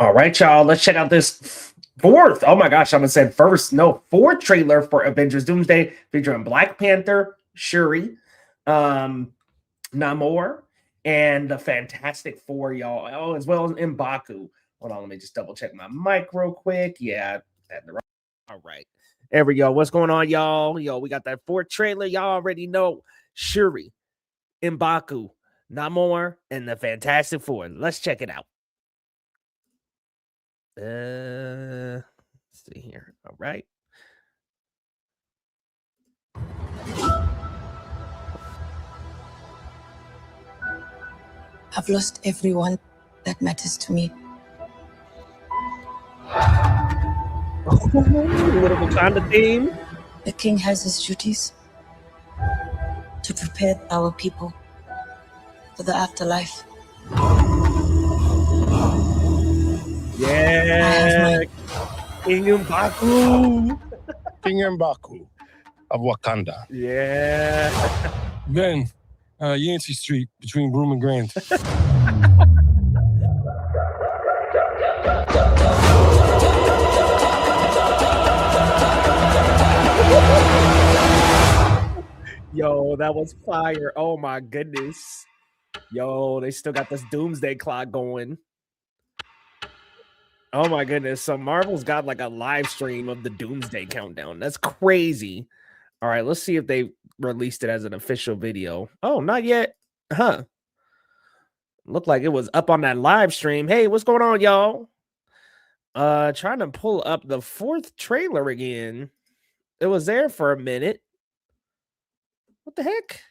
All right, y'all. Let's check out this fourth. Oh my gosh, I'm gonna say first. No, fourth trailer for Avengers Doomsday featuring Black Panther, Shuri, um, Namor, and the Fantastic Four, y'all. Oh, as well as M'Baku. Hold on, let me just double check my mic real quick. Yeah, all right. There we go. What's going on, y'all? Yo, we got that fourth trailer. Y'all already know Shuri, M'Baku, Namor, and the Fantastic Four. Let's check it out. Let's see here. All right. I've lost everyone that matters to me. Little Wakanda theme. The king has his duties to prepare our people for the afterlife. Yeah. King M'Baku. King M'Baku of Wakanda. Yeah. Ben, Yancey Street between Broome and Grand. Yo, that was fire. Oh my goodness. Yo, they still got this doomsday clock going. Oh my goodness. So Marvel's got like a live stream of the doomsday countdown. That's crazy. All right, let's see if they released it as an official video. Oh, not yet. Huh. Looked like it was up on that live stream. Hey, what's going on, y'all? Trying to pull up the fourth trailer again. It was there for a minute. What the heck?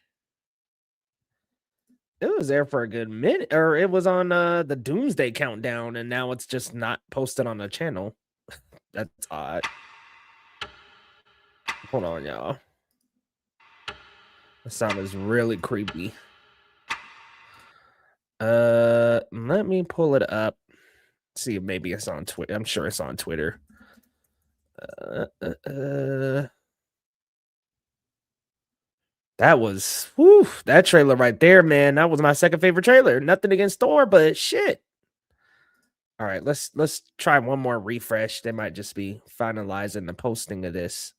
It was there for a good minute, or it was on the Doomsday Countdown, and now it's just not posted on the channel. That's odd. Hold on, y'all. The sound is really creepy. Let me pull it up. See if maybe it's on Twitter. I'm sure it's on Twitter. That was that trailer right there, man. That was my second favorite trailer. Nothing against Thor, but shit. All right, let's try one more refresh. They might just be finalizing the posting of this.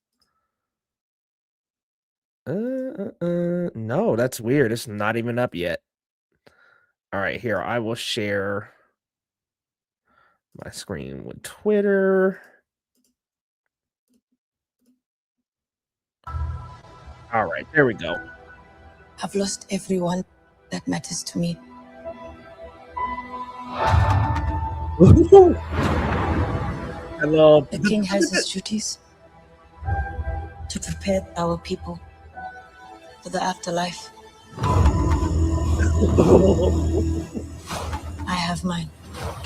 No, that's weird. It's not even up yet. All right, here I will share my screen with Twitter. All right, there we go. I've lost everyone that matters to me. Hello. The king has his duties to prepare our people for the afterlife. I have mine.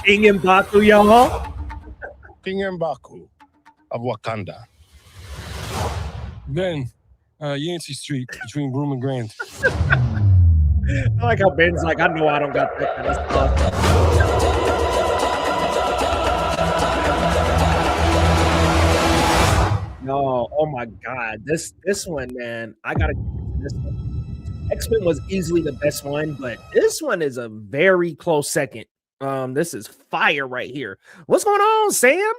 King M'Baku, y'all. King M'Baku of Wakanda. Ben, Yancey Street between Broome and Grand. I like how Ben's like, I know I don't got that kind of stuff. No, oh my god, this one, man, I gotta this one. X-Men was easily the best one, but this one is a very close second. This is fire right here. What's going on, Sam?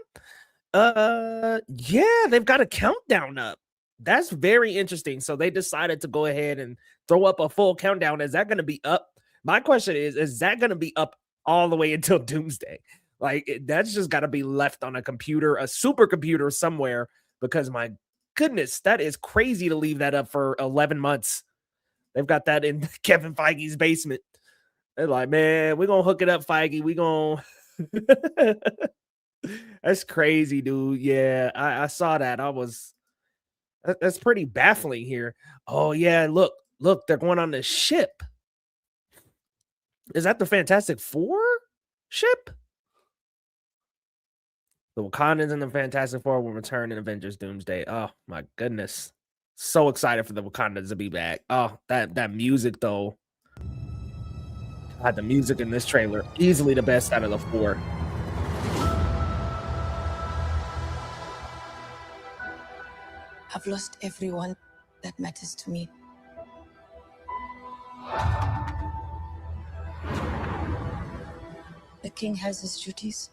Yeah, they've got a countdown up. That's very interesting. So they decided to go ahead and throw up a full countdown. Is that going to be up? My question is that going to be up all the way until Doomsday? Like, that's just got to be left on a computer, a supercomputer somewhere, because my goodness, that is crazy to leave that up for 11 months. They've got that in Kevin Feige's basement. They're like, man, we're going to hook it up, Feige. We're going to. That's crazy, dude. Yeah, I saw that. That's pretty baffling here. Oh, yeah, look, they're going on this ship. Is that the Fantastic Four ship? The Wakandans and the Fantastic Four will return in Avengers Doomsday. Oh, my goodness. So excited for the Wakandans to be back. Oh, that music, though. God, the music in this trailer, easily the best out of the four. I've lost everyone that matters to me. The king has his duties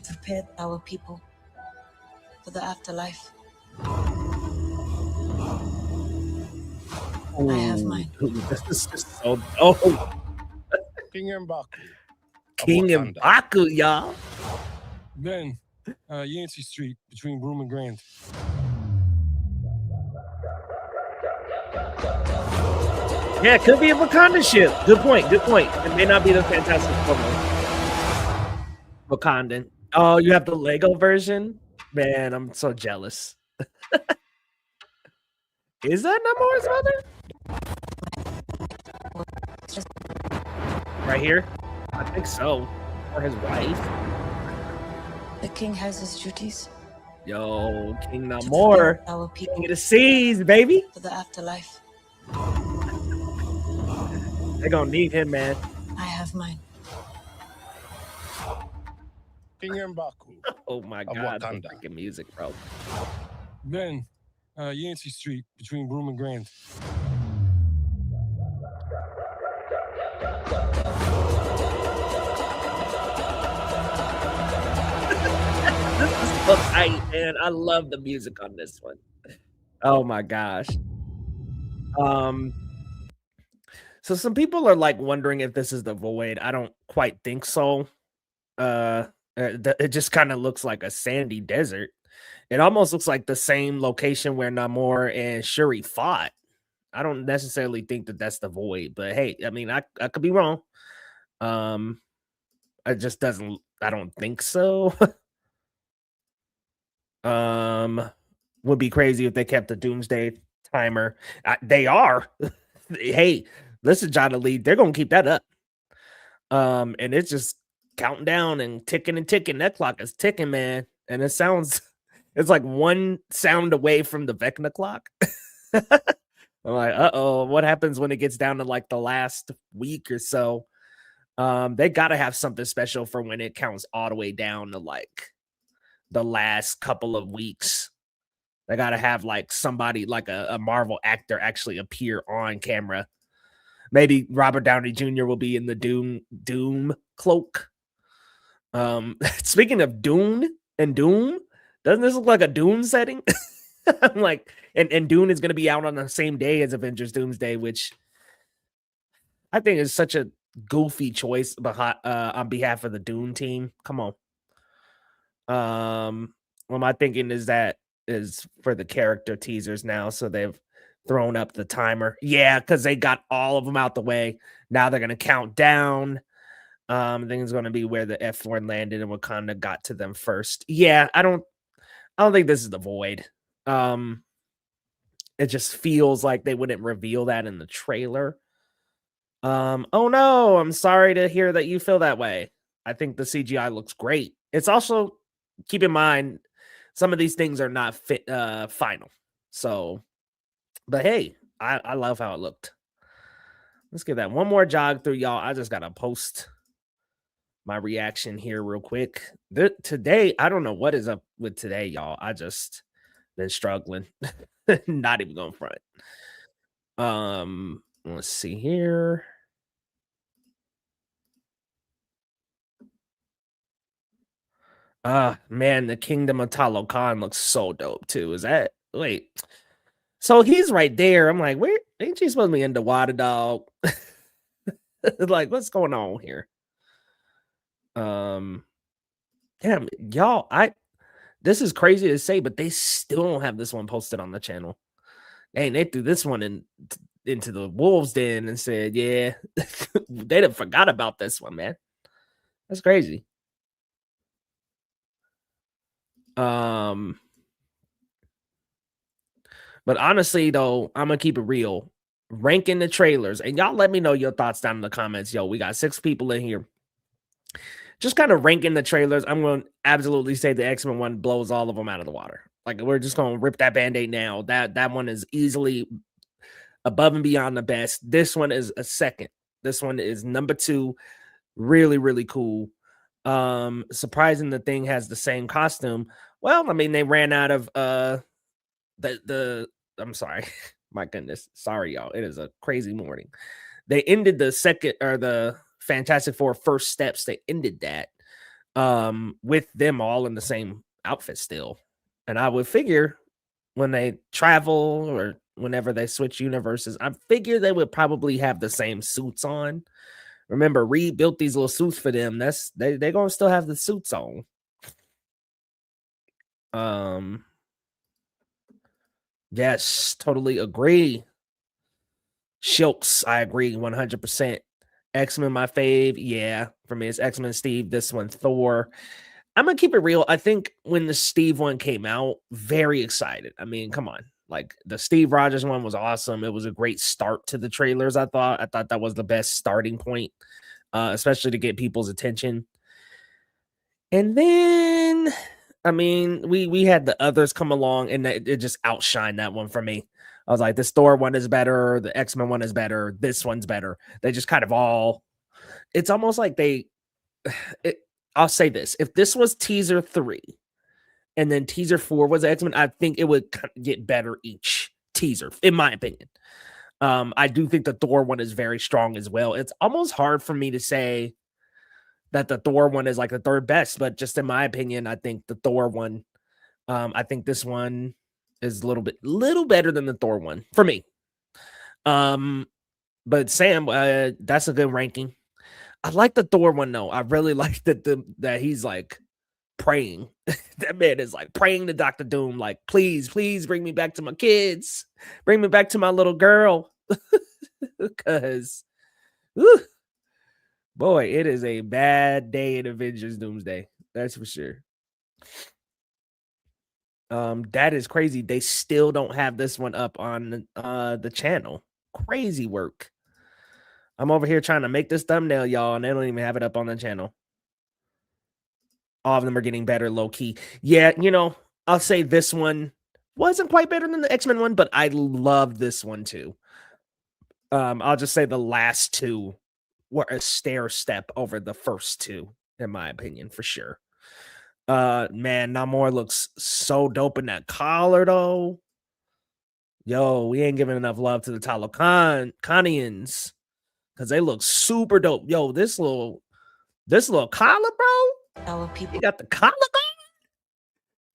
prepare our people for the afterlife. Ooh, I have mine. dude, this is just so. Oh, King M'Baku of King and Wakanda. Baku, y'all. Ben, Yancey Street between Broome and Grand. Yeah, it could be a Wakanda ship. Good point. Good point. It may not be the Fantastic Four. Wakandan. Oh, you have the Lego version? Man, I'm so jealous. Is that Namor's mother? Right here? I think so. Or his wife. The king has his duties Yo, King to Namor. prepare our people King of the seas, baby. for the afterlife. They're gonna need him, man. I have mine. King M'Baku Oh my of god, the Wakanda. freaking music, bro. Ben, Yancey Street between Broome and Grand. This is so tight, man. I love the music on this one. Oh my gosh. So some people are like wondering if this is the void. I don't quite think so. It just kind of looks like a sandy desert. It almost looks like the same location where Namor and Shuri fought. I don't necessarily think that that's the void, but hey, I mean, I could be wrong. It just doesn't. I don't think so. Would be crazy if they kept the Doomsday timer. They are. Hey, listen, John Lee, they're gonna keep that up. And it's just counting down and ticking and ticking. That clock is ticking, man. And it sounds, it's like one sound away from the Vecna clock. I'm like, uh-oh, what happens when it gets down to like the last week or so? They gotta have something special for when it counts all the way down to like the last couple of weeks. They gotta have like somebody like a Marvel actor actually appear on camera. Maybe Robert Downey Jr. will be in the Doom cloak. Speaking of Dune and Doom, doesn't this look like a Dune setting? I'm like, and Dune is gonna be out on the same day as Avengers Doomsday, which I think is such a goofy choice behind on behalf of the Dune team. Come on. Well, my thinking is that is for the character teasers now, so they've thrown up the timer. Yeah, because they got all of them out the way. Now they're gonna count down. I think it's gonna be where the F1 landed and Wakanda got to them first. Yeah, I don't think this is the void. It just feels like they wouldn't reveal that in the trailer. Oh no, I'm sorry to hear that you feel that way. I think the CGI looks great. It's also, keep in mind, some of these things are not final. So, but hey, I love how it looked. Let's get that one more jog through, y'all. I just gotta post my reaction here real quick. Today, I don't know what is up with today, y'all. I just been struggling. Not even going front. Let's see here. Man, the Kingdom of Talokan looks so dope too. Is that wait? So he's right there. I'm like, where ain't you supposed to be in the water, dog? Like, what's going on here? Damn, y'all, this is crazy to say, but they still don't have this one posted on the channel. Hey, they threw this one into the wolves den and said, yeah, they done forgot about this one, man. That's crazy. But honestly, though, I'm gonna keep it real. Ranking the trailers, and y'all let me know your thoughts down in the comments. Yo, we got 6 people in here. Just kind of ranking the trailers. I'm going to absolutely say the X-Men one blows all of them out of the water. Like, we're just going to rip that Band-Aid now. That one is easily above and beyond the best. This one is a second. This one is number 2. Really, really cool. Surprising the thing has the same costume. Well, I mean, they ran out of I'm sorry. My goodness. Sorry, y'all. It is a crazy morning. They ended the second or the Fantastic Four first steps. They ended that with them all in the same outfit still. And I would figure when they travel or whenever they switch universes, I figure they would probably have the same suits on. Remember, Reed built these little suits for them. They're gonna still have the suits on. Yes, totally agree. Shilks, I agree 100%. X-Men, my fave. Yeah, for me, it's X-Men Steve. This one, Thor. I'm gonna keep it real. I think when the Steve one came out, very excited. I mean, come on. Like the Steve Rogers one was awesome. It was a great start to the trailers. I thought that was the best starting point, especially to get people's attention. And then, I mean, we had the others come along, and it just outshined that one for me. I was like, this Thor one is better. The X-Men one is better. This one's better. They just kind of all. It's almost like I'll say this: if this was teaser 3, and then teaser 4 was X-Men, I think it would get better each teaser, in my opinion. I do think the Thor one is very strong as well. It's almost hard for me to say that the Thor one is like the third best, but just in my opinion, I think the Thor one, I think this one is a little better than the Thor one for me. But Sam, that's a good ranking. I like the Thor one though. I really like that he's like praying. That man is like praying to Dr. Doom, like, please bring me back to my kids, bring me back to my little girl. Because boy, it is a bad day in Avengers Doomsday. That's for sure. That is crazy. They still don't have this one up on the channel. Crazy work. I'm over here trying to make this thumbnail, y'all, and they don't even have it up on the channel. All of them are getting better low key. Yeah, I'll say this one wasn't quite better than the X-Men one, but I love this one too. I'll just say the last two were a stair step over the first two, in my opinion, for sure. Man, Namor looks so dope in that collar, though. Yo, we ain't giving enough love to the Talokanians because they look super dope. Yo, this little collar, bro. Our people. He got the collar on.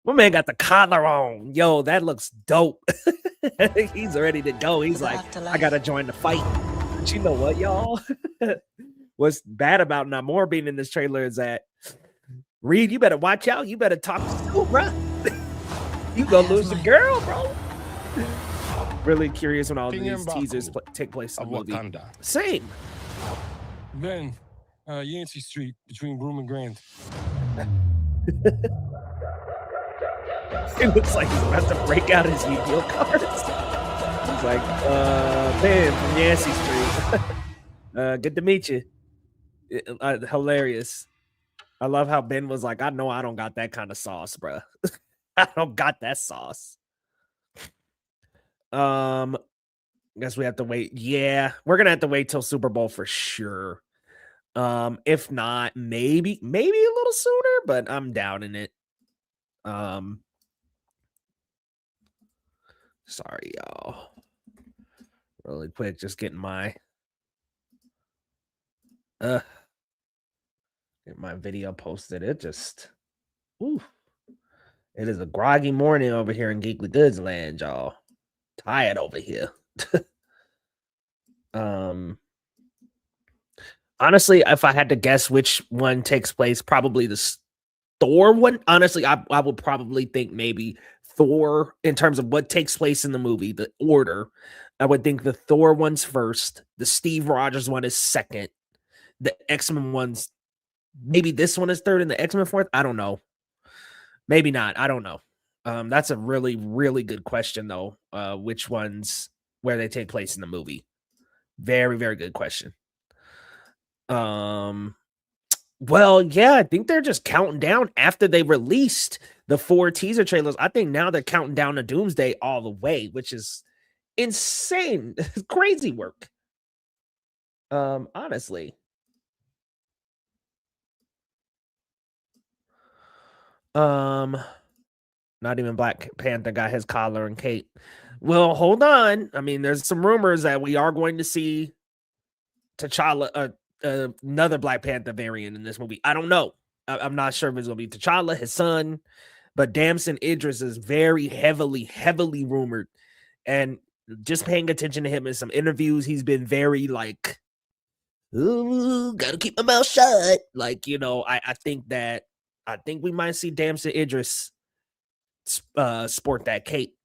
My man got the collar on. Yo, that looks dope. He's ready to go. He's like, I gotta join the fight. But you know what, y'all? What's bad about Namor being in this trailer is that Reed, you better watch out. You better talk to school, bro. You gonna lose the girl, bro. Really curious when all these teasers take place in the movie. Wakanda. Same. Ben, Yancey Street between Broome and Grand. It looks like he's about to break out his Yu-Gi-Oh cards. He's like, Ben from Yancey Street. Good to meet you. Hilarious. I love how Ben was like, I know I don't got that kind of sauce, bro. I don't got that sauce. Guess we have to wait. Yeah, we're gonna have to wait till Super Bowl for sure. If not, maybe a little sooner, but I'm doubting it. Sorry, y'all. Really quick, just getting my get my video posted. It just it is a groggy morning over here in Geekly Goods land, y'all. Tired over here. Honestly, if I had to guess which one takes place, probably the Thor one. Honestly, I would probably think maybe Thor in terms of what takes place in the movie, the order. I would think the Thor one's first, the Steve Rogers one is second, the X-Men one's maybe this one is third and the X-Men fourth. I don't know. Maybe not. I don't know. That's a really, really good question, though. Which ones, where they take place in the movie? Very, very good question. Well, yeah, I think they're just counting down after they released the 4 teaser trailers. I think now they're counting down to Doomsday all the way, which is insane. Crazy work. Honestly. Not even Black Panther got his collar and cape. Well, hold on. I mean, there's some rumors that we are going to see T'Challa, another Black Panther variant in this movie. I don't know. I'm not sure if it's gonna be T'Challa, his son, but Damson Idris is very heavily rumored. And just paying attention to him in some interviews, he's been very like, ooh, gotta keep my mouth shut. Like, you know, I think we might see Damson Idris sport that cape.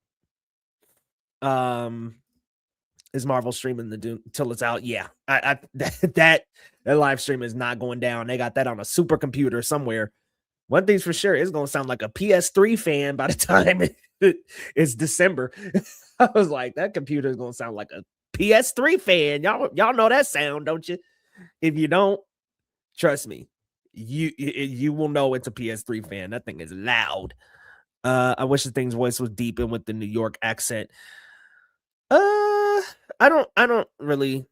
Is Marvel streaming the Doom till it's out? Yeah, that live stream is not going down. They got that on a supercomputer somewhere. One thing's for sure, it's gonna sound like a PS3 fan by the time it's December. I was like, that computer is gonna sound like a PS3 fan. Y'all know that sound, don't you? If you don't, trust me, you will know it's a PS3 fan. That thing is loud. I wish the thing's voice was deep in with the New York accent. I don't really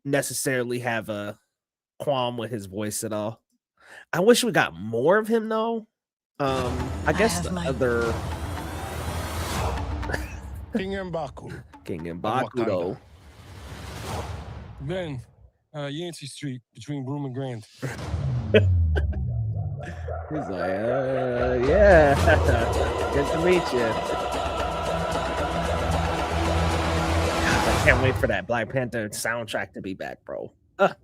necessarily have a qualm with his voice at all. I wish we got more of him though. I guess the other King M'Baku. King M'Baku though. Ben, Yancey Street between Broome and Grand. He's like, yeah, good to meet you. I can't wait for that Black Panther soundtrack to be back, bro. God,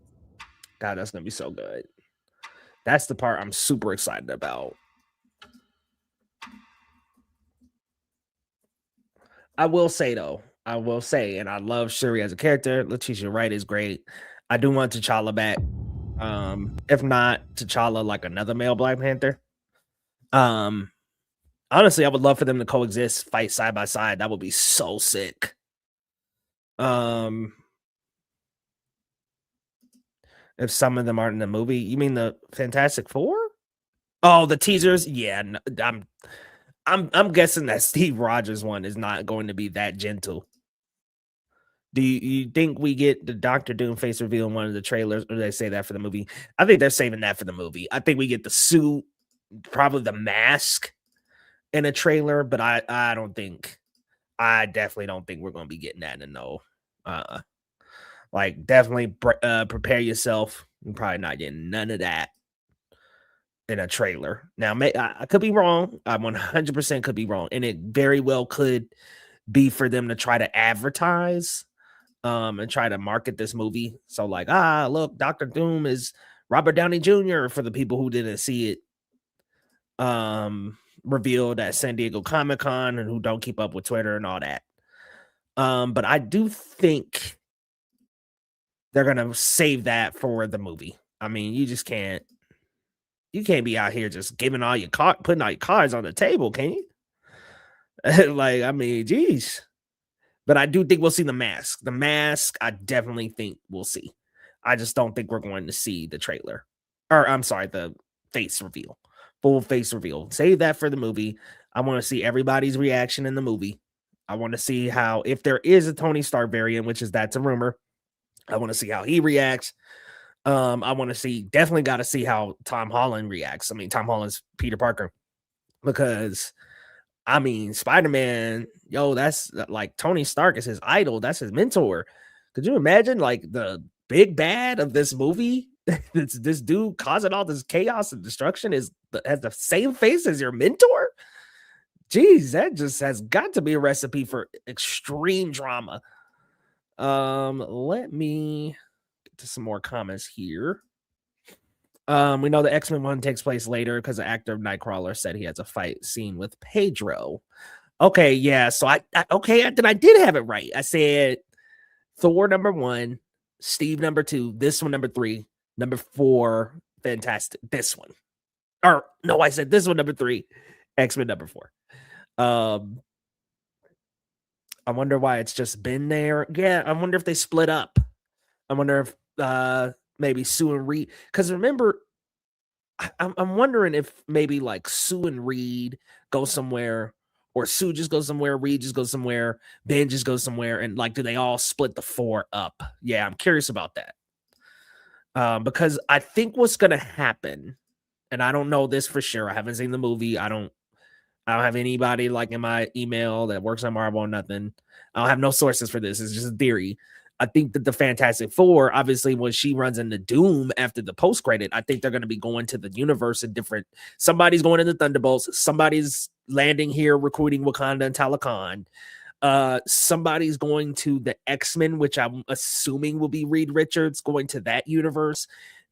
that's gonna be so good. That's the part I'm super excited about. I will say, and I love Shuri as a character. Letitia Wright is great. I do want T'Challa back. If not T'Challa, like another male Black Panther. Honestly, I would love for them to coexist, fight side by side. That would be so sick. If some of them aren't in the movie, you mean the Fantastic Four? Oh, the teasers. Yeah, no, I'm guessing that Steve Rogers one is not going to be that gentle. Do you think we get the Doctor Doom face reveal in one of the trailers, or do they say that for the movie? I think they're saving that for the movie. I think we get the suit, probably the mask in a trailer, but I definitely don't think we're going to be getting that in no. Like, definitely prepare yourself. You're probably not getting none of that in a trailer. Now, I could be wrong. I 100% could be wrong, and it very well could be for them to try to advertise and try to market this movie. So, like, look, Dr. Doom is Robert Downey Jr. for the people who didn't see it. Revealed at San Diego Comic-Con and who don't keep up with Twitter and all that. But I do think they're gonna save that for the movie. I mean, you can't be out here just giving all your putting all your cards on the table, can you? Like, I mean, geez. But I do think we'll see the mask. The mask, I definitely think we'll see. I just don't think we're going to see the trailer. Or I'm sorry, the face reveal. Full face reveal. Save that for the movie. I want to see everybody's reaction in the movie. I want to see how, if there is a Tony Stark variant, that's a rumor, I want to see how he reacts. I want to see, definitely got to see how Tom Holland reacts. I mean, Tom Holland's Peter Parker, because I mean, Spider-Man, that's like Tony Stark is his idol. That's his mentor. Could you imagine like the big bad of this movie? this dude causing all this chaos and destruction has the same face as your mentor? Jeez, that just has got to be a recipe for extreme drama. Let me get to some more comments here. We know the X-Men one takes place later because the actor of Nightcrawler said he has a fight scene with Pedro. Okay, yeah. So I did have it right. I said Thor number 1, Steve number 2, this one number 3, number 4, Fantastic. This one. Or no, I said this one number 3, X-Men number 4. I wonder why it's just been there. Yeah, I wonder if they split up. I wonder if maybe Sue and Reed, because remember, I'm wondering if maybe like Sue and Reed go somewhere, or Sue just goes somewhere, Reed just goes somewhere, Ben just goes somewhere, and like, do they all split the 4 up? Yeah, I'm curious about that. Because I think what's gonna happen, and I don't know this for sure. I haven't seen the movie. I don't have anybody like in my email that works on Marvel or nothing. I don't have no sources for this. It's just a theory. I think that the Fantastic Four, obviously, when she runs into Doom after the post credit, I think they're going to be going to the universe in different. Somebody's going into Thunderbolts. Somebody's landing here, recruiting Wakanda and Talokan. Somebody's going to the X-Men, which I'm assuming will be Reed Richards going to that universe,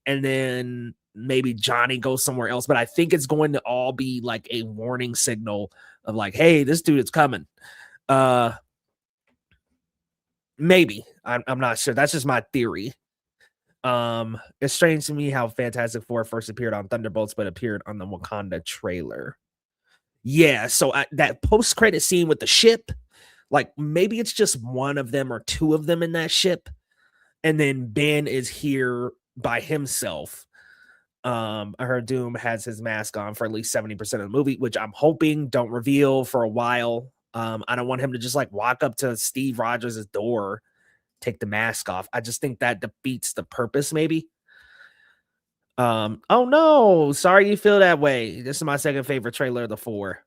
and then maybe Johnny goes somewhere else. But I think it's going to all be like a warning signal of like, hey, this dude is coming. Maybe. I'm not sure. That's just my theory. It's strange to me how Fantastic Four first appeared on Thunderbolts, but appeared on the Wakanda trailer. Yeah, so that post-credit scene with the ship, like maybe it's just one of them or two of them in that ship, and then Ben is here by himself. I heard Doom has his mask on for at least 70% of the movie, which I'm hoping don't reveal for a while. I don't want him to just like walk up to Steve Rogers' door, take the mask off. I just think that defeats the purpose, maybe. Oh no, sorry you feel that way. This is my second favorite trailer of the four.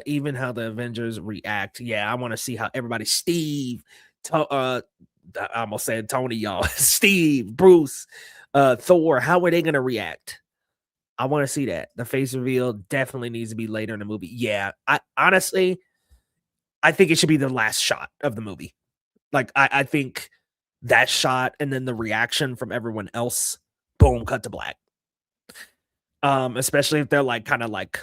Even how the Avengers react. Yeah, I want to see how everybody, Steve, I almost said Tony, y'all. Steve, Bruce, Thor, how are they gonna react? I want to see that. The face reveal definitely needs to be later in the movie. Yeah, I honestly think it should be the last shot of the movie. Like, I think that shot and then the reaction from everyone else, boom, cut to black. Especially if they're like kind of like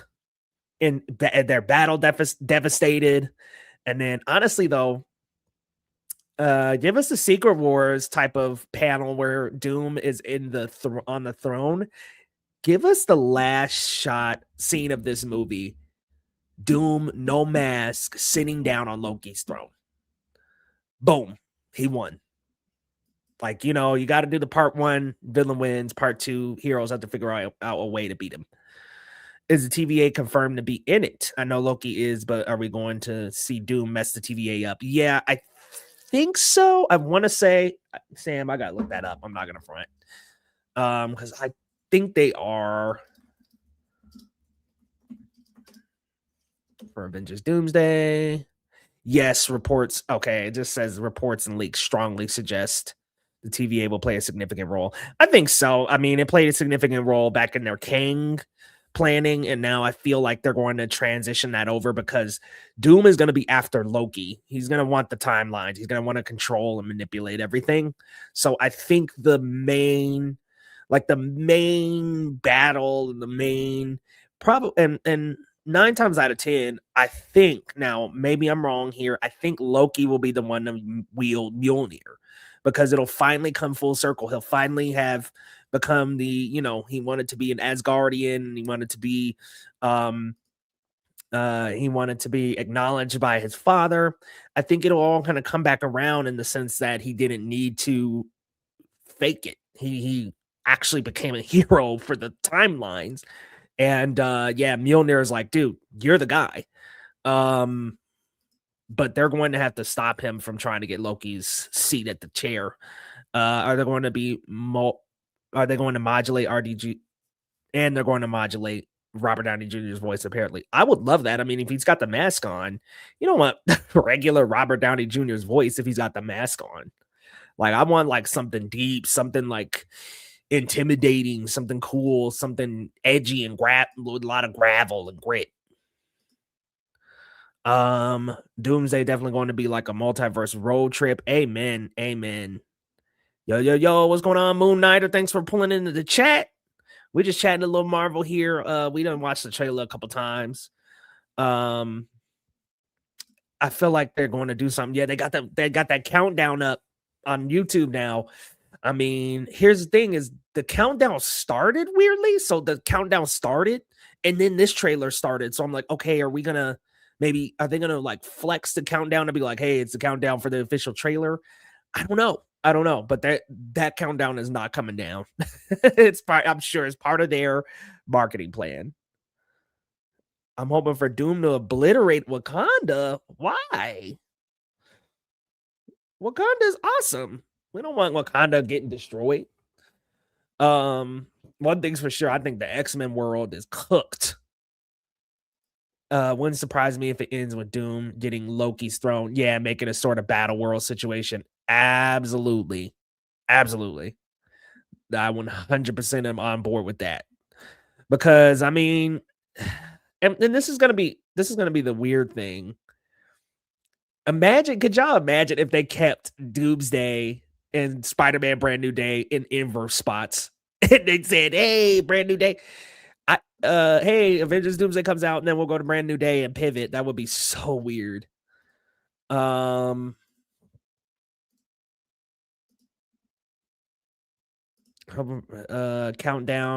in their battle devastated. And then honestly though, give us the Secret Wars type of panel where Doom is in the on the throne. Give us the last shot scene of this movie. Doom, no mask, sitting down on Loki's throne. Boom. He won. Like, you know, you got to do the part one, villain wins. Part two, heroes have to figure out a way to beat him. Is the TVA confirmed to be in it? I know Loki is, but are we going to see Doom mess the TVA up? Yeah, I think so. I want to say, Sam, I got to look that up. I'm not going to front. Because I think they are for Avengers Doomsday. Yes, reports. Okay, it just says reports and leaks strongly suggest the TVA will play a significant role. I think so. I mean, it played a significant role back in their Kang planning, and now I feel like they're going to transition that over because Doom is going to be after Loki. He's going to want the timelines. He's going to want to control and manipulate everything. So I think the main battle, the main problem, and 9 times out of 10, I think, now maybe I'm wrong here, I think Loki will be the one to wield Mjolnir because it'll finally come full circle. He'll finally have become the, you know, he wanted to be an Asgardian. He wanted to be acknowledged by his father. I think it'll all kind of come back around in the sense that he didn't need to fake it. He actually became a hero for the timelines. And yeah, Mjolnir is like, dude, you're the guy. But they're going to have to stop him from trying to get Loki's seat at the chair. Are they going to modulate RDG? And they're going to modulate Robert Downey Jr.'s voice, apparently. I would love that. I mean, if he's got the mask on, you don't want regular Robert Downey Jr.'s voice if he's got the mask on. Like, I want like something deep, something like intimidating, something cool, something edgy and with a lot of gravel and grit. Doomsday definitely going to be like a multiverse road trip. Amen. Yo, what's going on, Moon Knighter? Thanks for pulling into the chat. We just chatting a little Marvel here. We done watched the trailer a couple times. I feel like they're going to do something. Yeah, they got that countdown up on YouTube now. I mean, here's the thing: is the countdown started weirdly. So the countdown started, and then this trailer started. So I'm like, okay, are they gonna like flex the countdown to be like, hey, it's the countdown for the official trailer? I don't know, but that countdown is not coming down. I'm sure it's part of their marketing plan. I'm hoping for Doom to obliterate Wakanda. Why? Wakanda is awesome. We don't want Wakanda getting destroyed. One thing's for sure, I think the X-Men world is cooked. Wouldn't surprise me if it ends with Doom getting Loki's throne. Yeah, making a sort of battle world situation. Absolutely. Absolutely. I 100% am on board with that. Because I mean, and this is gonna be the weird thing. Could y'all imagine if they kept Doomsday and Spider-Man Brand New Day in inverse spots? And they said, hey, Brand New Day. Hey, Avengers Doomsday comes out, and then we'll go to Brand New Day and pivot. That would be so weird. Countdown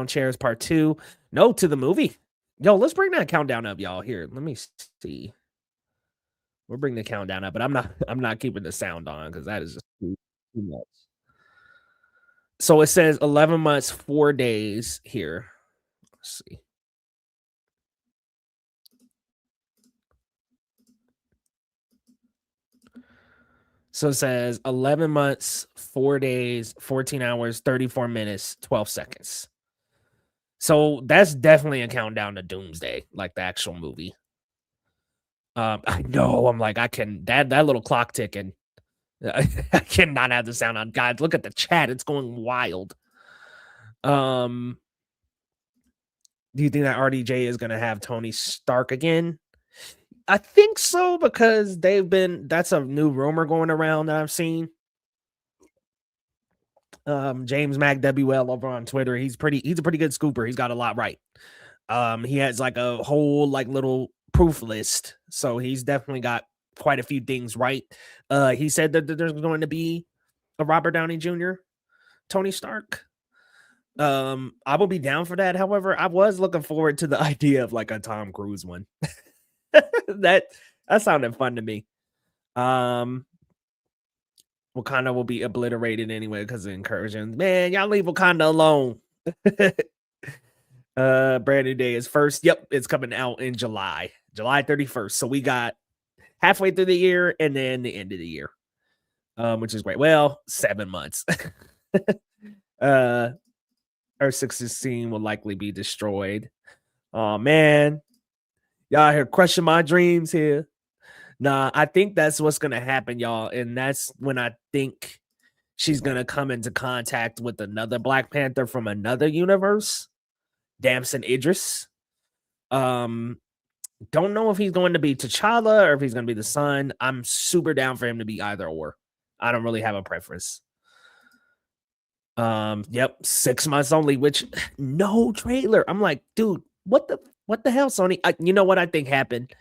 Chairs Part 2. No to the movie. Yo, let's bring that countdown up, y'all. Here, let me see. We'll bring the countdown up, but I'm not keeping the sound on because that is just too much. So it says 11 months, 4 days here. Let's see. So it says 11 months, 4 days, 14 hours, 34 minutes, 12 seconds. So that's definitely a countdown to Doomsday, like the actual movie. I know. I'm like, that little clock ticking. I cannot have the sound on. God, look at the chat. It's going wild. Do you think that RDJ is gonna have Tony Stark again? I think so, because that's a new rumor going around that I've seen. James McWL over on Twitter, he's a pretty good scooper. He's got a lot right. He has like a whole like little proof list, so he's definitely got quite a few things right. He said that there's going to be a Robert Downey Jr. Tony Stark. I will be down for that. However, I was looking forward to the idea of like a Tom Cruise one. that sounded fun to me. Wakanda will be obliterated anyway because of incursions. Man, y'all leave Wakanda alone. Brand New Day is first. Yep, it's coming out in July 31st. So we got halfway through the year and then the end of the year, which is great. Well, 7 months. Earth 616 will likely be destroyed. Oh man, y'all here crushing my dreams here. Nah, I think that's what's gonna happen, y'all, and that's when I think she's gonna come into contact with another Black Panther from another universe, Damson Idris. Don't know if he's going to be T'Challa or if he's gonna be the son. I'm super down for him to be either or. I don't really have a preference. Yep, 6 months only, which no trailer. I'm like, dude, what the hell, Sony? You know what I think happened?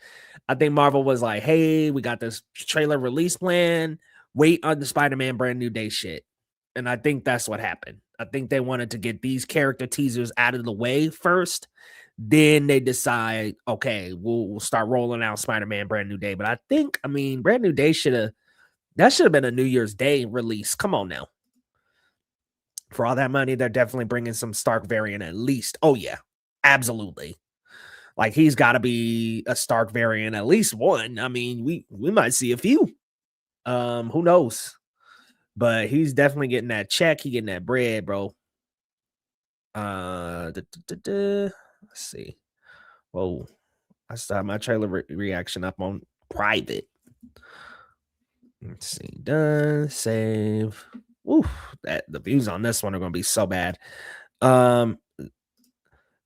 I think Marvel was like, hey, we got this trailer release plan. Wait on the Spider-Man Brand New Day shit. And I think that's what happened. I think they wanted to get these character teasers out of the way first. Then they decide, okay, we'll start rolling out Spider-Man Brand New Day. But I think, Brand New Day should have been a New Year's Day release. Come on now. For all that money, they're definitely bringing some Stark variant at least. Oh, yeah, absolutely. Like, he's got to be a Stark variant, at least one. We might see a few. Who knows? But he's definitely getting that check. He getting that bread, bro. Let's see. Whoa. I still have my trailer reaction up on private. Let's see. Done. Save. Oof. The views on this one are going to be so bad.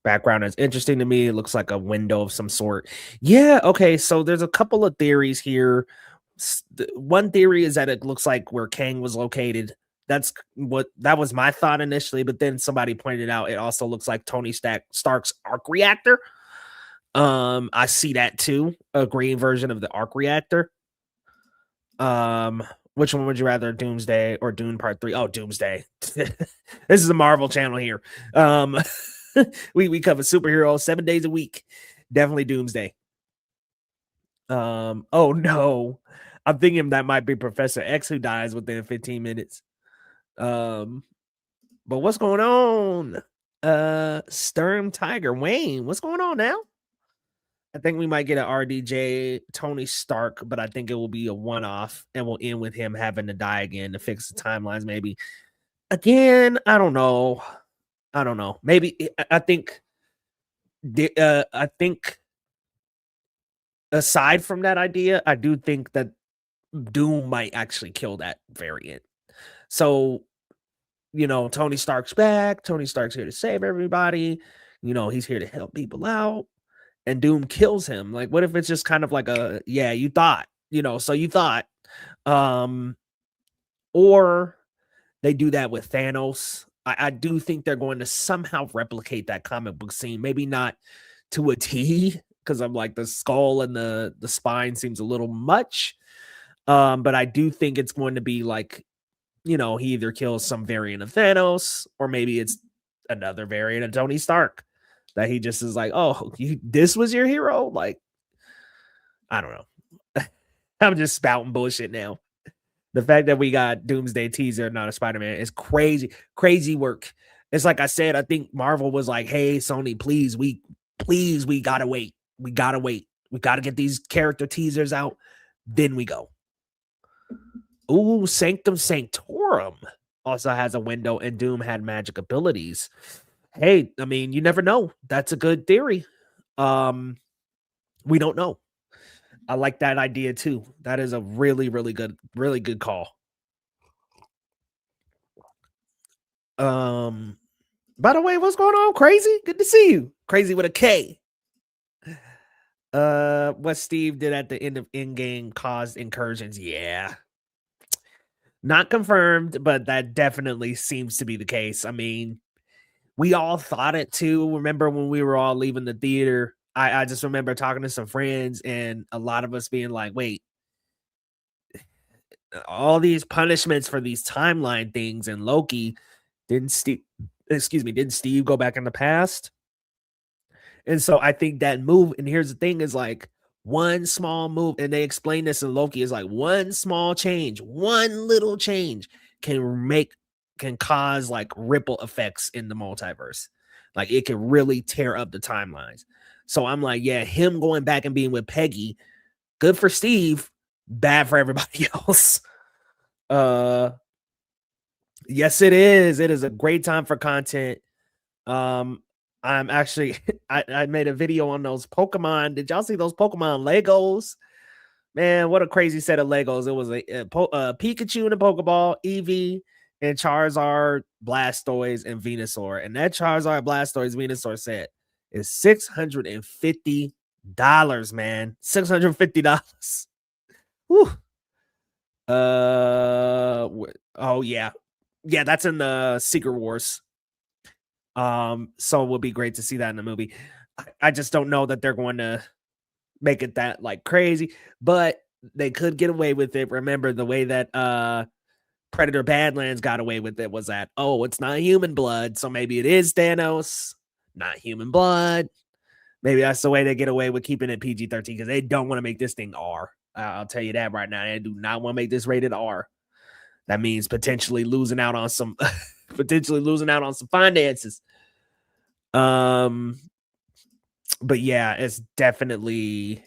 Background is interesting to me. It looks like a window of some sort. Yeah, okay. So there's a couple of theories here. One theory is that it looks like where Kang was located. That was my thought initially, but then somebody pointed out it also looks like Tony Stark's arc reactor. I see that too. A green version of the arc reactor. Which one would you rather, Doomsday or Dune Part 3? Oh, Doomsday. This is a Marvel channel here. We cover superheroes 7 days a week. Definitely Doomsday. Oh no. I'm thinking that might be Professor X who dies within 15 minutes. But what's going on? Sturm Tiger Wayne, what's going on now? I think we might get an RDJ Tony Stark, but I think it will be a one-off and we'll end with him having to die again to fix the timelines, maybe. Again, I don't know. Maybe I think aside from that idea, I do think that Doom might actually kill that variant. So, Tony Stark's back. Tony Stark's here to save everybody. He's here to help people out. And Doom kills him. Like, what if it's just kind of like you thought, so you thought. Or they do that with Thanos. I do think they're going to somehow replicate that comic book scene. Maybe not to a T, because I'm like the skull and the spine seems a little much. But I do think it's going to be like, he either kills some variant of Thanos, or maybe it's another variant of Tony Stark that he just is like, oh, this was your hero? Like, I don't know. I'm just spouting bullshit now. The fact that we got Doomsday teaser, not a Spider-Man, is crazy work. It's like I said, I think Marvel was like, hey, Sony, please, we gotta wait. We gotta wait. We gotta get these character teasers out. Then we go. Ooh, Sanctum Sanctorum also has a window, and Doom had magic abilities. Hey, I mean, you never know. That's a good theory. We don't know. I like that idea too. That is a really good call. By the way, what's going on? Crazy? Good to see you. Crazy with a K. What Steve did at the end of Endgame caused incursions. Yeah. Not confirmed, but that definitely seems to be the case. I mean, we all thought it too. Remember when we were all leaving the theater? I just remember talking to some friends and a lot of us being like, wait, all these punishments for these timeline things and Loki, didn't Steve go back in the past? And so I think that move, and here's the thing, is like one small move, and they explain this in Loki, is like one small change, one little change can cause like ripple effects in the multiverse. Like it can really tear up the timelines. So I'm like, yeah, him going back and being with Peggy, good for Steve, bad for everybody else. Yes, it is. It is a great time for content. I'm actually I made a video on those Pokemon. Did y'all see those Pokemon Legos? Man, what a crazy set of Legos. It was a Pikachu in a Pokeball, Eevee, and Charizard, Blastoise, and Venusaur. And that Charizard, Blastoise, Venusaur set is $650, man. $650. Whew. Oh yeah. Yeah, that's in the Secret Wars. So it would be great to see that in the movie. I just don't know that they're going to make it that like crazy, but they could get away with it. Remember the way that Predator Badlands got away with it was that, oh, it's not human blood, so maybe it is Thanos, not human blood. Maybe that's the way they get away with keeping it PG-13, because they don't want to make this thing R. I'll tell you that right now. They do not want to make this rated R. That means potentially losing out on some finances. But yeah, it's definitely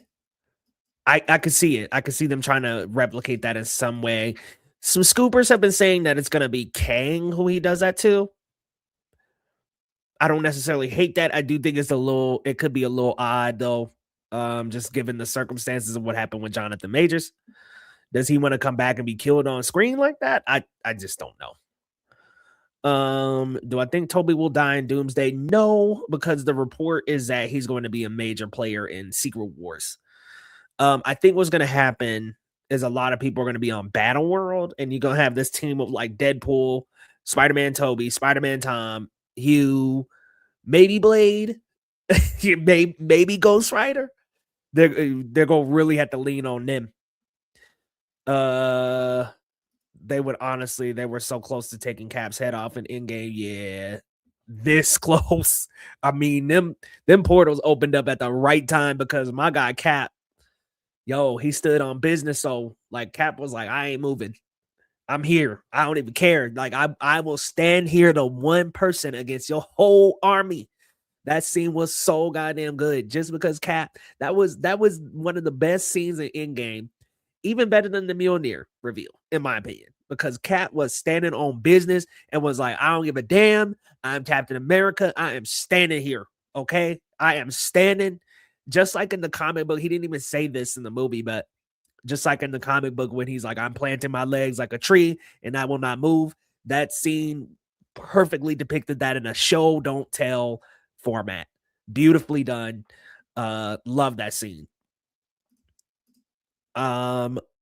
I could see it. I could see them trying to replicate that in some way. Some scoopers have been saying that it's gonna be Kang who he does that to. I don't necessarily hate that. I do think it could be a little odd though. Just given the circumstances of what happened with Jonathan Majors. Does he want to come back and be killed on screen like that? I just don't know. Do I think Toby will die in Doomsday? No, because the report is that he's going to be a major player in Secret Wars. I think what's going to happen is a lot of people are going to be on Battle World, and you're going to have this team of like Deadpool, Spider-Man Toby, Spider-Man Tom, Hugh, maybe Blade, maybe Ghost Rider. They're going to really have to lean on them. They were so close to taking Cap's head off in Endgame. Yeah, this close. I mean, them portals opened up at the right time because my guy Cap, he stood on business. So like Cap was like, I ain't moving. I'm here. I don't even care. Like I will stand here to one person against your whole army. That scene was so goddamn good. Just because Cap, that was one of the best scenes in Endgame. Even better than the Mjolnir reveal, in my opinion, because Cap was standing on business and was like, I don't give a damn. I'm Captain America. I am standing here. Okay. I am standing just like in the comic book. He didn't even say this in the movie, but just like in the comic book when he's like, I'm planting my legs like a tree and I will not move. That scene perfectly depicted that in a show don't tell format. Beautifully done. Love that scene.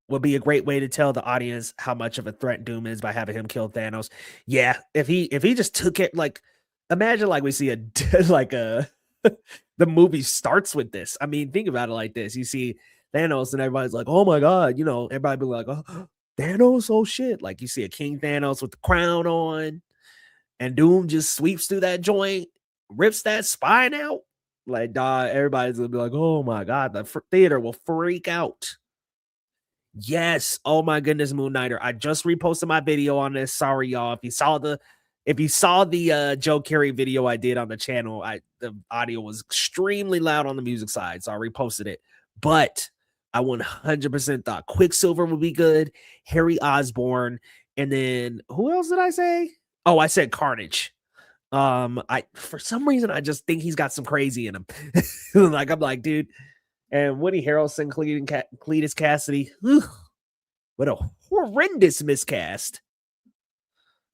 Would be a great way to tell the audience how much of a threat Doom is by having him kill Thanos. Yeah, if he just took it, like, imagine like we see a like a the movie starts with this. I mean, think about it like this: you see Thanos, and everybody's like, "Oh my god," you know, everybody be like, "Oh, Thanos, oh shit!" Like you see a King Thanos with the crown on, and Doom just sweeps through that joint, rips that spine out. Like, dog, everybody's gonna be like, "Oh my god," the theater will freak out. Yes. Oh my goodness, Moon Knighter. I just reposted my video on this. Sorry, y'all. If you saw the Joe Carey video I did on the channel, the audio was extremely loud on the music side, so I reposted it. But I 100% thought Quicksilver would be good, Harry Osborn, and then who else did I say? Oh, I said Carnage. I for some reason I just think he's got some crazy in him. Like I'm like, dude. And Woody Harrelson, Cletus Cassidy. Ugh, what a horrendous miscast.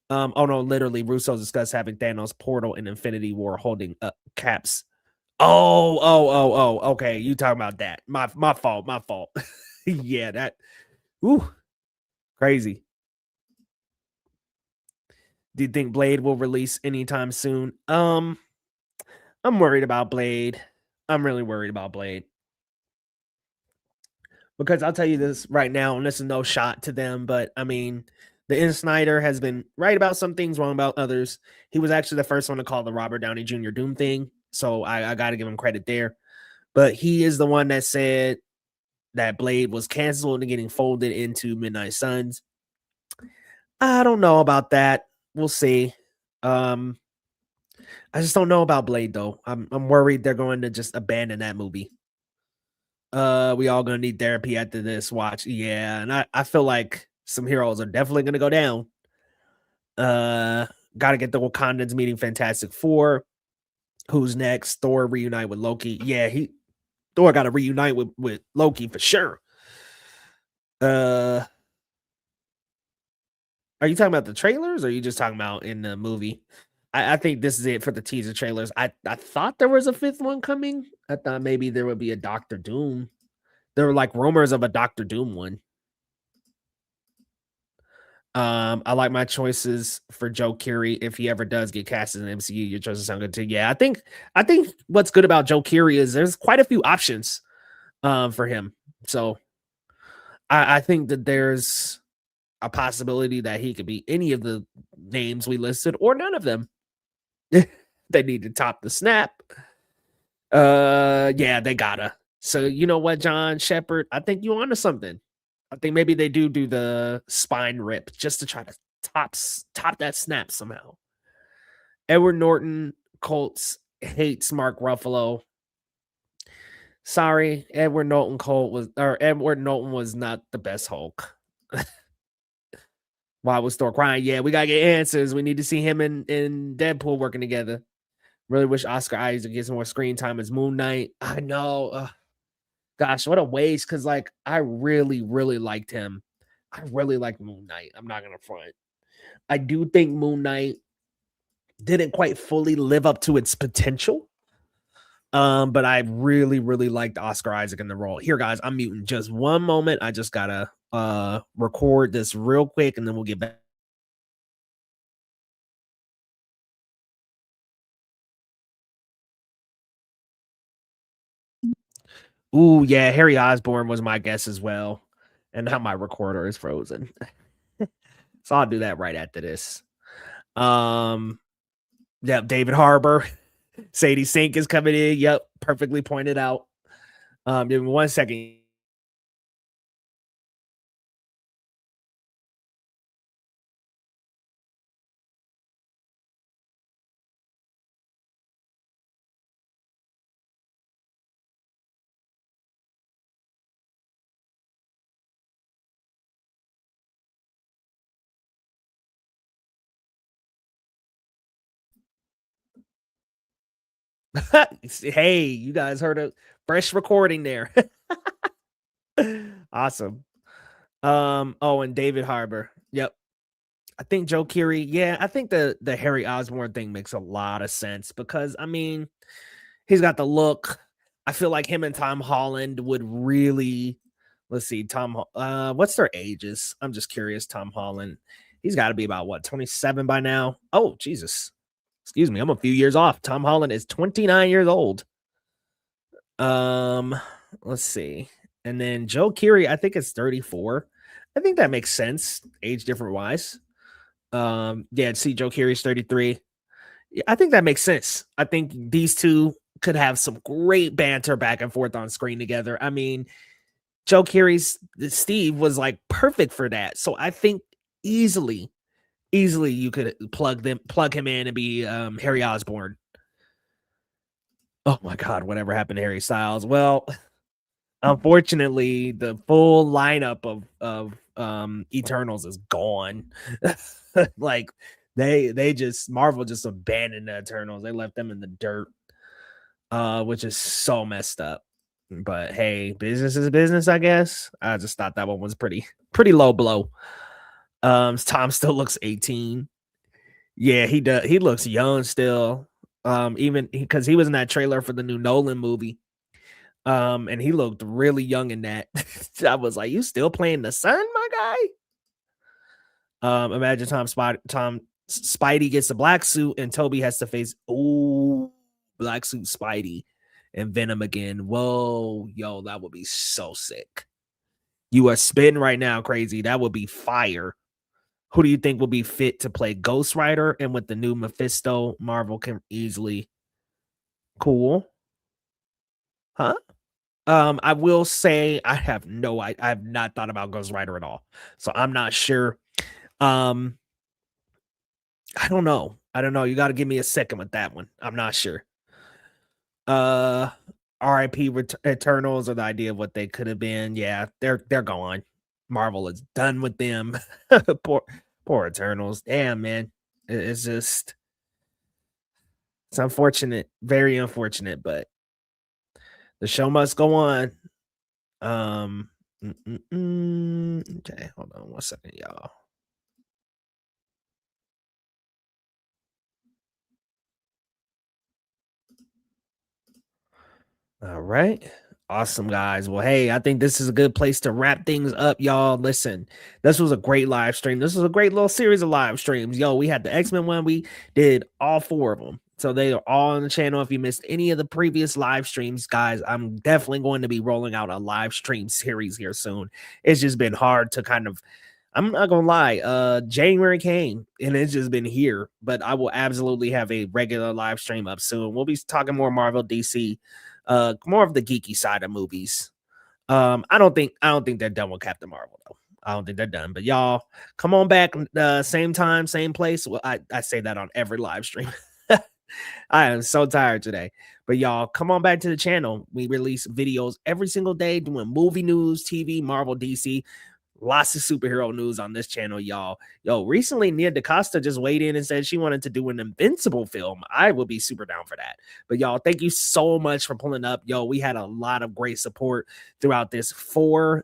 Oh no, literally, Russo discussed having Thanos portal in Infinity War holding up Caps. Oh. Okay, you talking about that? My fault. Yeah, that. Ooh, crazy. Do you think Blade will release anytime soon? I'm worried about Blade. I'm really worried about Blade. Because I'll tell you this right now, and this is no shot to them, but I mean, the N. Snyder has been right about some things, wrong about others. He was actually the first one to call the Robert Downey Jr. Doom thing, so I got to give him credit there. But he is the one that said that Blade was canceled and getting folded into Midnight Suns. I don't know about that. We'll see. I just don't know about Blade though. I'm worried they're going to just abandon that movie. We all gonna need therapy after this watch. Yeah, and I feel like some heroes are definitely gonna go down. Gotta get the Wakandans meeting Fantastic Four. Who's next? Thor reunite with Loki. Yeah, Thor gotta reunite with Loki for sure. Are you talking about the trailers or are you just talking about in the movie? I think this is it for the teaser trailers. I thought there was a fifth one coming. I thought maybe there would be a Doctor Doom. There were like rumors of a Doctor Doom one. I like my choices for Joe Keery. If he ever does get cast in the MCU, your choices sound good too. Yeah, I think what's good about Joe Keery is there's quite a few options for him. So I think that there's a possibility that he could be any of the names we listed or none of them. They need to top the snap. Yeah, they gotta. So you know what, John Shepard? I think you onto something. I think maybe they do the spine rip just to try to top that snap somehow. Edward Norton, Colts hates Mark Ruffalo. Sorry, Edward Norton was not the best Hulk. Why was Thor crying? Yeah, we gotta get answers. We need to see him and Deadpool working together. Really wish Oscar Isaac gets more screen time as Moon Knight. I know. Gosh, what a waste. Because, like, I really, really liked him. I really like Moon Knight. I'm not going to front. I do think Moon Knight didn't quite fully live up to its potential. But I really, really liked Oscar Isaac in the role. Here, guys, I'm muting just one moment. I just got to record this real quick, and then we'll get back. Ooh, yeah, Harry Osborn was my guess as well. And now my recorder is frozen. So I'll do that right after this. Yep, David Harbour. Sadie Sink is coming in. Yep, perfectly pointed out. Give me 1 second. Hey, you guys heard a fresh recording there. Awesome. Oh, and David Harbour. Yep. I think Joe Keery. Yeah, I think the Harry Osborn thing makes a lot of sense because I mean, he's got the look. I feel like him and Tom Holland would really. Let's see, what's their ages? I'm just curious. Tom Holland, he's got to be about what 27 by now. Oh Jesus, excuse me, I'm a few years off. Tom Holland is 29 years old. Let's see, and then Joe Keery, I think it's 34. I think that makes sense, age different wise. Yeah, see, Joe Keery's 33. Yeah, I think that makes sense. I think these two could have some great banter back and forth on screen together. I mean, Joe Keery's Steve was like perfect for that. So I think easily you could plug him in and be Harry Osborn. Oh my God, whatever happened to Harry Styles? Well, unfortunately, the full lineup of Eternals is gone. Like they just Marvel just abandoned the Eternals. They left them in the dirt, which is so messed up. But hey, business is business, I guess. I just thought that one was pretty low blow. Tom still looks 18. Yeah, he does. He looks young still. Even because he was in that trailer for the new Nolan movie. And he looked really young in that. I was like, you still playing the son, my guy? Imagine Tom Spidey gets a black suit and Toby has to face black suit Spidey and Venom again. Whoa, yo, that would be so sick. You are spitting right now, crazy. That would be fire. Who do you think will be fit to play Ghost Rider? And with the new Mephisto, Marvel can easily. Cool. Huh? I will say I have not thought about Ghost Rider at all. So I'm not sure. I don't know. You got to give me a second with that one. I'm not sure. RIP Eternals, or the idea of what they could have been. Yeah, they're gone. Marvel is done with them. poor Eternals. Damn, man. It's just it's unfortunate, very unfortunate, but the show must go on. Okay, hold on 1 second, y'all. All right. Awesome, guys. Well, hey, I think this is a good place to wrap things up, y'all. Listen, this was a great live stream. This was a great little series of live streams. Yo, we had the X-Men one. We did all 4 of them. So they are all on the channel. If you missed any of the previous live streams, guys, I'm definitely going to be rolling out a live stream series here soon. It's just been hard to kind of, I'm not gonna lie, January came and it's just been here, but I will absolutely have a regular live stream up soon. We'll be talking more Marvel, DC, more of the geeky side of movies. I don't think they're done with Captain Marvel though. I don't think they're done. But y'all, come on back, same time, same place. Well, I say that on every live stream. I am so tired today. But y'all, come on back to the channel. We release videos every single day doing movie news, TV, Marvel, DC. Lots of superhero news on this channel, y'all. Yo, recently Nia DaCosta just weighed in and said she wanted to do an Invincible film. I would be super down for that. But y'all, thank you so much for pulling up. Yo, we had a lot of great support throughout this four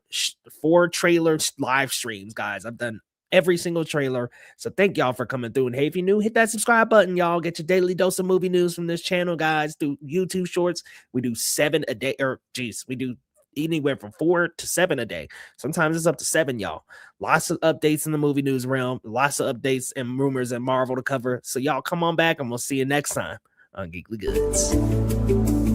trailer live streams, guys. I've done every single trailer. So thank y'all for coming through. And hey, if you're new, hit that subscribe button, y'all. Get your daily dose of movie news from this channel, guys, through YouTube Shorts. We do 7 a day, we do anywhere from 4 to 7 a day. Sometimes it's up to 7, y'all. Lots of updates in the movie news realm, lots of updates and rumors and Marvel to cover. So y'all come on back and we'll see you next time on Geekly Goods.